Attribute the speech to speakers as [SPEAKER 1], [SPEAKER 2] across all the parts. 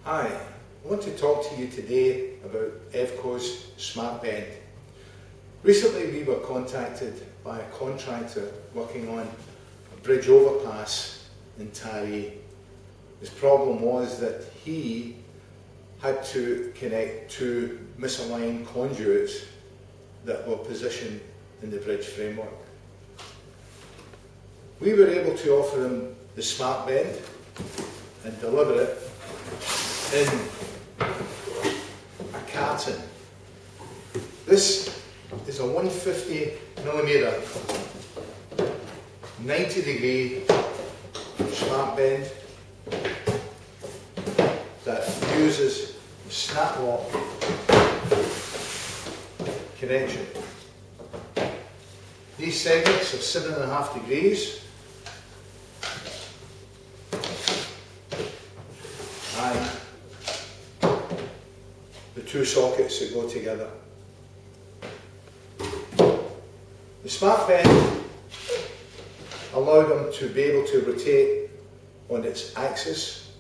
[SPEAKER 1] Hi, I want to talk to you today about Evcco's Smart Bend. Recently we were contacted by a contractor working on a bridge overpass in Taree. His problem was that he had to connect two misaligned conduits that were positioned in the bridge framework. We were able to offer him the Smart Bend and deliver it in a carton. This is a 150mm 90-degree Smart Bend that uses snap lock connection. These segments are 7.5 degrees and the two sockets that go together. The Smart Bend allowed them to be able to rotate on its axis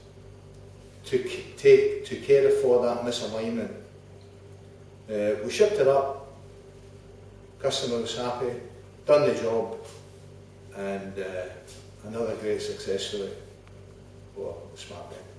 [SPEAKER 1] to cater for that misalignment. We shipped it up, customer was happy, done the job, and another great success story for the Smart Bend.